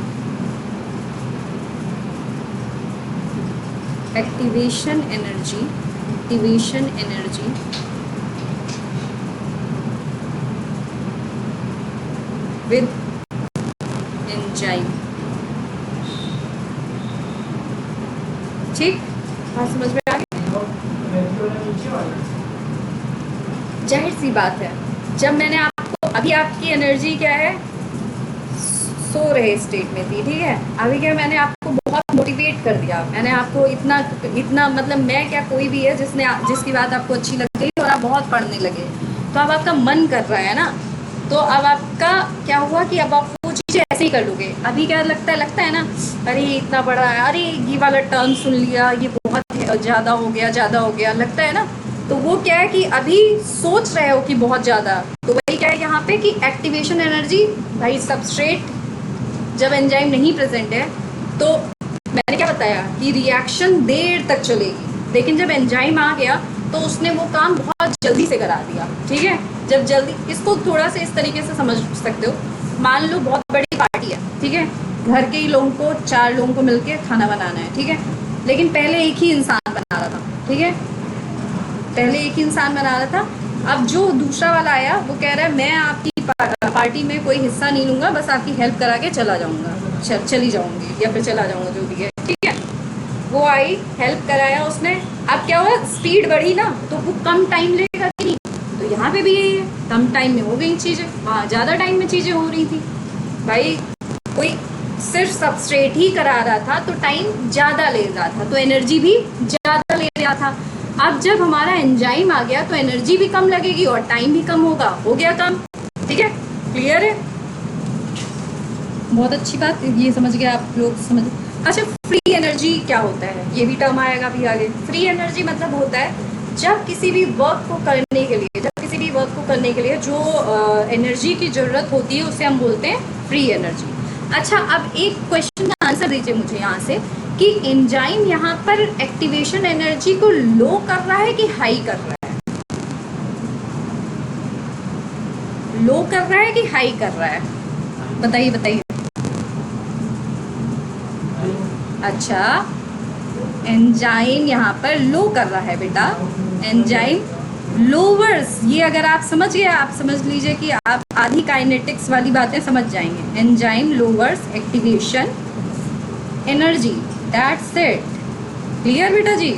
activation energy with enzyme. ठीक, बात समझ में आ गई? जाहिर सी बात है, जब मैंने आपको, अभी आपकी एनर्जी क्या है, सो रहे स्टेट में थी, ठीक है। अभी क्या, मैंने आपको बहुत मोटिवेट कर दिया, मैंने आपको इतना मतलब मैं क्या, कोई भी है जिसकी बात आपको अच्छी लग गई और आप बहुत पढ़ने लगे, तो अब आपका मन कर रहा है ना, तो अब आपका क्या हुआ कि अब आप वो चीज़ें ऐसे ही कर लोगे। अभी क्या लगता है ना, अरे इतना बड़ा है, अरे ये वाला टर्म सुन लिया, ये बहुत ज़्यादा हो गया, लगता है ना। तो वो क्या है कि अभी सोच रहे हो कि बहुत ज़्यादा, तो वही क्या है यहाँ पे कि एक्टिवेशन एनर्जी, भाई सबस्ट्रेट जब एंजाइम नहीं प्रेजेंट है तो मैंने क्या बताया कि रिएक्शन देर तक चलेगी, लेकिन जब एंजाइम आ गया तो उसने वो काम बहुत जल्दी से करा दिया, ठीक है। जब जल्दी, इसको थोड़ा सा इस तरीके से समझ सकते हो, मान लो बहुत बड़ी पार्टी है, ठीक है, घर के ही लोगों को, 4 लोगों को मिलके खाना बनाना है, ठीक है, लेकिन पहले एक ही इंसान बना रहा था, ठीक है, पहले एक ही इंसान बना रहा था। अब जो दूसरा वाला आया वो कह रहा है मैं आपकी पार्टी में कोई हिस्सा नहीं लूँगा, बस आपकी हेल्प करा के चला जाऊँगा, चली जाऊँगी या फिर चला जाऊँगा, जो भी है, ठीक है। वो आई, हेल्प कराया उसने, अब क्या हुआ, स्पीड बढ़ी ना, तो वो कम टाइम लेगा कि नहीं, तो यहाँ पे भी यही है, कम टाइम में हो गई चीज़ें, वहाँ ज़्यादा टाइम में चीज़ें हो रही थी। भाई कोई सिर्फ सबस्ट्रेट ही करा रहा था तो टाइम ज़्यादा ले रहा था, तो एनर्जी भी ज़्यादा ले रहा था। अब जब हमारा एंजाइम आ गया तो एनर्जी भी कम लगेगी और टाइम भी कम होगा, हो गया कम, ठीक है, क्लियर है? बहुत अच्छी बात, ये समझ गया आप लोग, समझ। अच्छा, फ्री एनर्जी क्या होता है, ये भी टर्म आएगा भी आगे। फ्री एनर्जी मतलब होता है जब किसी भी वर्क को करने के लिए जो एनर्जी की ज़रूरत होती है उसे हम बोलते हैं फ्री एनर्जी। अच्छा, अब एक क्वेश्चन का आंसर दीजिए मुझे यहाँ से कि एंजाइम यहाँ पर एक्टिवेशन एनर्जी को लो कर रहा है कि हाई कर रहा है? लो कर रहा है कि हाई कर रहा है? बताइए। अच्छा, एंजाइम यहाँ पर लो कर रहा है बेटा, एंजाइम लोवर्स, ये अगर आप समझ गए, आप समझ लीजिए कि आप आधी काइनेटिक्स वाली बातें समझ जाएंगे। Enzyme louvers activation energy, that's it. Clear बेटा जी?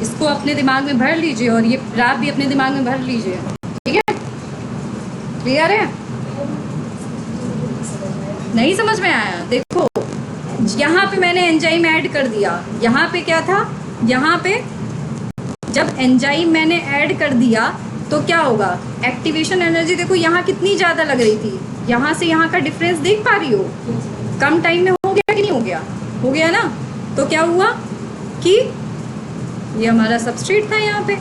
इसको अपने दिमाग में भर लीजिए और ये ग्राफ भी अपने दिमाग में भर लीजिए, ठीक है? क्लियर है? नहीं समझ में आया? देखो यहाँ पे मैंने एंजाइम ऐड कर दिया, यहाँ पे क्या था, यहाँ पे जब एंजाइम मैंने ऐड कर दिया तो क्या होगा, एक्टिवेशन एनर्जी देखो यहाँ कितनी ज़्यादा लग रही थी, यहाँ से यहाँ का डिफरेंस देख पा रही हो, कम टाइम में हो गया कि नहीं हो गया? हो गया ना। तो क्या हुआ कि ये हमारा सबस्ट्रेट था, यहाँ पे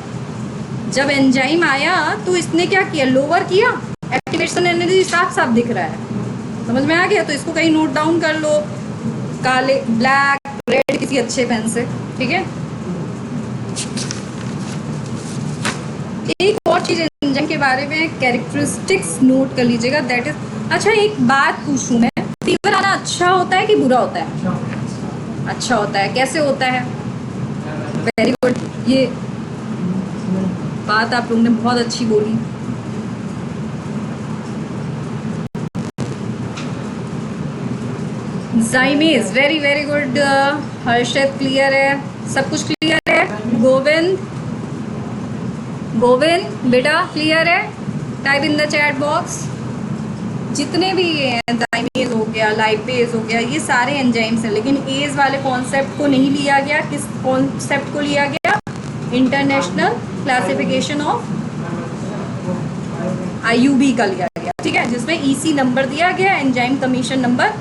जब एंजाइम आया तो इसने क्या किया, लोअर किया, एक्टिवेशन एनर्जी साफ साफ दिख रहा है, समझ में आ गया? तो इसको कहीं नोट डाउन कर लो, काले, ब्लैक, रेड, किसी अच्छे पेन से, ठीक है। एक और चीज़ एंजाइम के बारे में कैरेक्टरिस्टिक्स नोट कर लीजिएगा, दैट इज, अच्छा एक बात पूछूं मैं, फीवर आना अच्छा होता है कि बुरा होता है? अच्छा होता है। कैसे होता है? वेरी गुड, ये बात आप लोगों ने बहुत अच्छी बोली। जाइमेज, very very good. Harshad clear है, सब कुछ क्लियर है। गोविंद बेटा क्लियर है? Type in the chat box. जितने भी ये हैं, जाइमेज हो गया, लाइपेज हो गया, ये सारे एंजाइम्स हैं, लेकिन एज वाले कॉन्सेप्ट को नहीं लिया गया। किस कॉन्सेप्ट को लिया गया? इंटरनेशनल क्लासिफिकेशन ऑफ IUB का लिया गया, ठीक है, जिसमें EC नंबर दिया गया, एंजाइम कमीशन नंबर,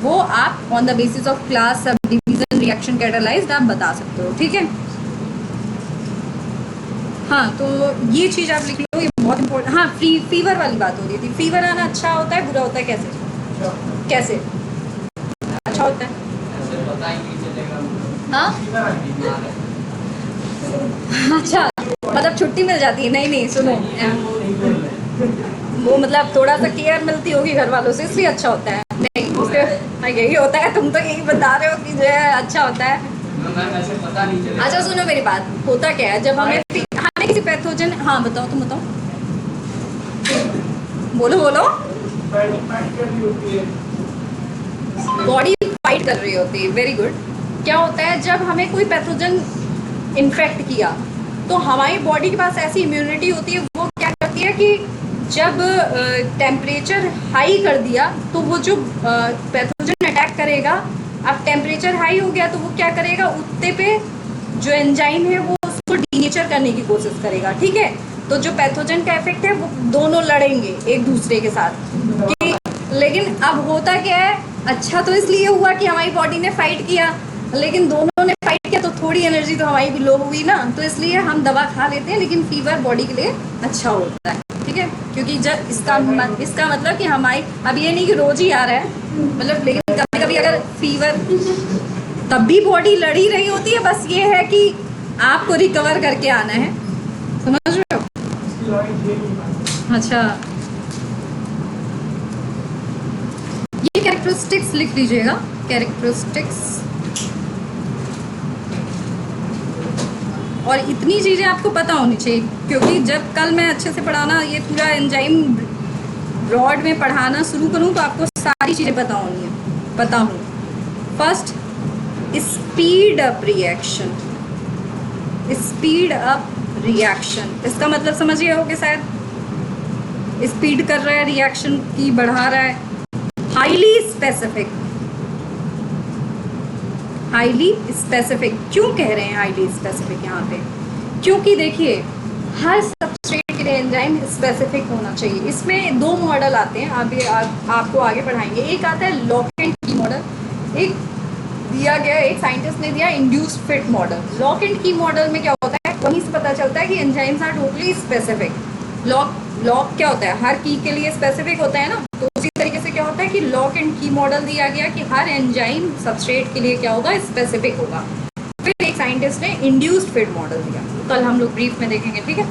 वो आप on the basis of class, sub division, reaction catalysed आप बता सकते हो, ठीक है। हाँ, तो ये चीज़ आप लिख लो, ये बहुत इंपॉर्टेंट। हाँ, फीवर वाली बात हो रही थी, फीवर आना अच्छा होता है बुरा होता है? कैसे अच्छा होता है? हाँ, अच्छा, मतलब छुट्टी मिल जाती है? नहीं, सुनो, वो मतलब थोड़ा सा केयर मिलती होगी घर वालों से, इसलिए अच्छा होता है। नहीं उसके यही होता है, तुम तो यही बता रहे हो कि जो है अच्छा होता है। ऐसे पता नहीं चलेगा। अच्छा सुनो मेरी बात, होता क्या है जब हमें किसी पैथोजन, हाँ बताओ तुम बताओ, बोलो बोलो। बॉडी फाइट कर रही होती है, वेरी गुड। क्या होता है जब हमें कोई पैथोजन इन्फेक्ट किया तो हमारी बॉडी के पास ऐसी इम्यूनिटी होती है, वो क्या करती है कि जब टेम्परेचर हाई कर दिया तो वो जो पैथोजन अटैक करेगा, अब टेम्परेचर हाई हो गया तो वो क्या करेगा, उत्ते पे जो एंजाइम है वो उसको डीनेचर करने की कोशिश करेगा, ठीक है। तो जो पैथोजन का इफेक्ट है वो दोनों लड़ेंगे एक दूसरे के साथ कि, लेकिन अब होता क्या है, अच्छा तो इसलिए हुआ कि हमारी बॉडी ने फाइट किया, लेकिन दोनों ने फाइट किया तो थोड़ी एनर्जी तो हमारी भी लो हुई ना, तो इसलिए हम दवा खा लेते हैं, लेकिन फीवर बॉडी के लिए अच्छा होता है, ठीक है। क्योंकि जब इसका मतलब कि हमारी, अब ये नहीं कि रोज ही आ रहा है मतलब, लेकिन कभी कभी अगर फीवर, तब भी बॉडी लड़ी रही होती है, बस ये है कि आपको रिकवर करके आना है, समझ रहे हो। अच्छा ये कैरेक्टरिस्टिक्स लिख लीजिएगा, कैरेक्टरिस्टिक्स। और इतनी चीज़ें आपको पता होनी चाहिए, क्योंकि जब कल मैं अच्छे से पढ़ाना, ये पूरा एंजाइम ब्रॉड में पढ़ाना शुरू करूँ तो आपको सारी चीज़ें पता होनी है, पता हो। First speed up reaction, speed up reaction, इसका मतलब समझिए हो कि शायद स्पीड कर रहा है, रिएक्शन की बढ़ा रहा है। हाईली स्पेसिफिक, हाईली स्पेसिफिक क्यों कह रहे हैं हाईली स्पेसिफिक यहाँ पे, क्योंकि देखिए हर सबस्ट्रेट के लिए एंजाइम स्पेसिफिक होना चाहिए। इसमें दो मॉडल आते हैं, आपको आगे पढ़ाएंगे। एक आता है लॉक एंड की मॉडल, एक दिया गया, एक साइंटिस्ट ने दिया induced fit model. Lock and की मॉडल में क्या होता है, वहीं से पता चलता है कि enzymes are totally specific. Lock क्या होता है, हर की के लिए स्पेसिफिक होता है ना, तो उसी तरीके से क्या होता है कि लॉक एंड की मॉडल दिया गया कि हर एंजाइम सबस्ट्रेट के लिए क्या होगा, स्पेसिफिक होगा। फिर एक साइंटिस्ट ने इंड्यूस्ड फिट मॉडल दिया, कल हम लोग ब्रीफ में देखेंगे, ठीक है।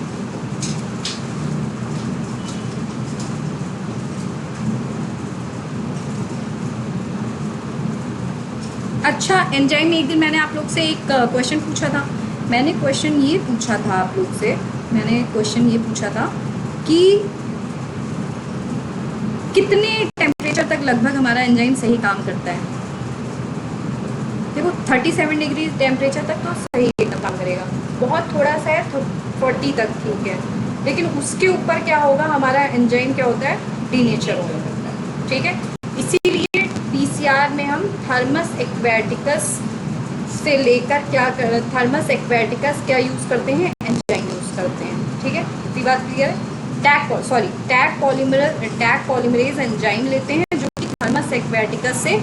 अच्छा एंजाइम में एक दिन मैंने आप लोग से एक क्वेश्चन पूछा था, मैंने क्वेश्चन ये पूछा था आप लोग से, मैंने क्वेश्चन ये पूछा था कि कितने टेम्परेचर तक लगभग हमारा एंजाइम सही काम करता है। देखो 37 डिग्री टेम्परेचर तक तो सही एकदम काम करेगा, बहुत थोड़ा सा है 40 तक ठीक है, लेकिन उसके ऊपर क्या होगा, हमारा एंजाइम क्या होता है, डीनेचर होगा करता है, ठीक है। इसीलिए पीसीआर में हम थर्मस एक्वेटिकस से लेकर क्या कर, थर्मस एक्वेटिकस क्या यूज़ करते हैं, एंजाइम यूज़ करते हैं, ठीक है। इतनी बात क्लियर है। टैग पॉलीमरेज एंजाइम लेते हैं जो कि थर्मस एक्वेटिकस से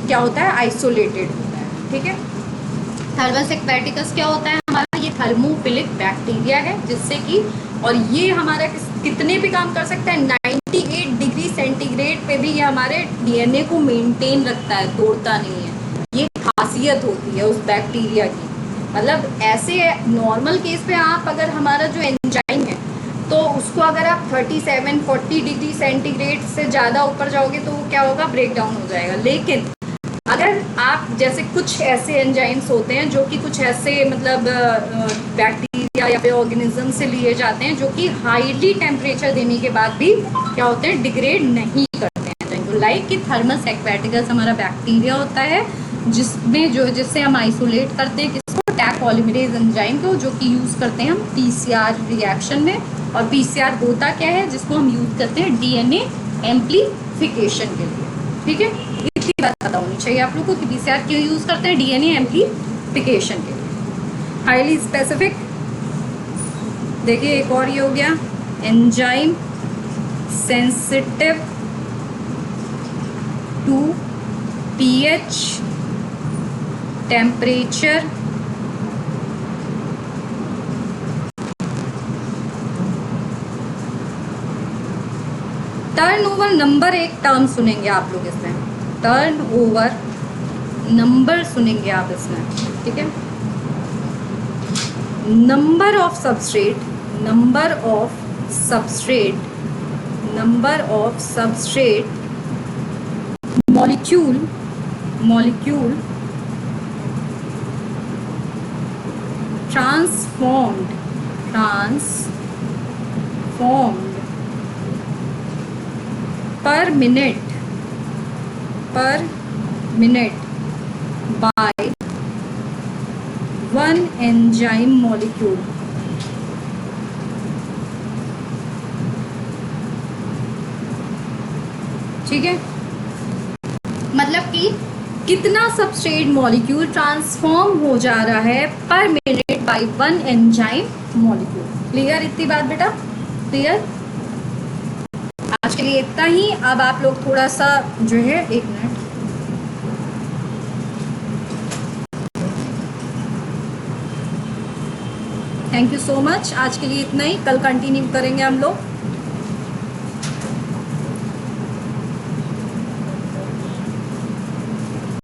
क्या होता है, आइसोलेटेड होता है, ठीक है। थर्मस एक्वेटिकस क्या होता है हमारा, ये थर्मोफिलिक बैक्टीरिया है, जिससे कि, और ये हमारा कितने पे काम कर सकता है, 98 डिग्री सेंटीग्रेड पे भी ये हमारे डीएनए को मेंटेन रखता है, तोड़ता नहीं है। ये खासियत होती है उस बैक्टीरिया की। मतलब ऐसे नॉर्मल केस पे आप अगर हमारा जो एंजाइम है तो उसको अगर आप 37-40 डिग्री सेंटीग्रेड से ज़्यादा ऊपर जाओगे तो वो क्या होगा, ब्रेक डाउन हो जाएगा। लेकिन अगर आप जैसे कुछ ऐसे एंजाइम्स होते हैं जो कि कुछ ऐसे मतलब बैक्टीरिया या फिर ऑर्गेनिज्म से लिए जाते हैं जो कि हाईली टेम्परेचर देने के बाद भी क्या होते हैं, डिग्रेड नहीं करते हैं। लाइक कि थर्मस एक्वेटिकस हमारा बैक्टीरिया होता है जिससे हम आइसोलेट करते हैं किसको, टैग पॉलीमरेज एंजाइम को, जो कि यूज़ करते हैं हम पीसीआर रिएक्शन में। और पीसीआर होता क्या है, जिसको हम यूज़ करते हैं डीएनए एम्प्लीफिकेशन के लिए, ठीक है। इतनी बात पता होनी चाहिए आप लोगों को कि पीसीआर क्यों यूज़ करते हैं, डीएनए एम्प्लीफिकेशन के लिए। हाईली स्पेसिफिक, देखिए एक और ये हो गया, enzyme sensitive to pH, temperature, turnover number, एक टर्म सुनेंगे आप लोग इसमें, टर्नओवर नंबर सुनेंगे आप इसमें, ठीक है। Number of substrate number of substrate molecule transformed per minute by one enzyme molecule. ठीक है, मतलब कि कितना सबस्ट्रेट मॉलिक्यूल ट्रांसफॉर्म हो जा रहा है पर minute by one enzyme molecule. Clear इतनी बात बेटा? क्लियर? आज के लिए इतना ही। अब आप लोग थोड़ा सा जो है, एक minute, thank you so much. आज के लिए इतना ही, कल कंटिन्यू करेंगे हम लोग।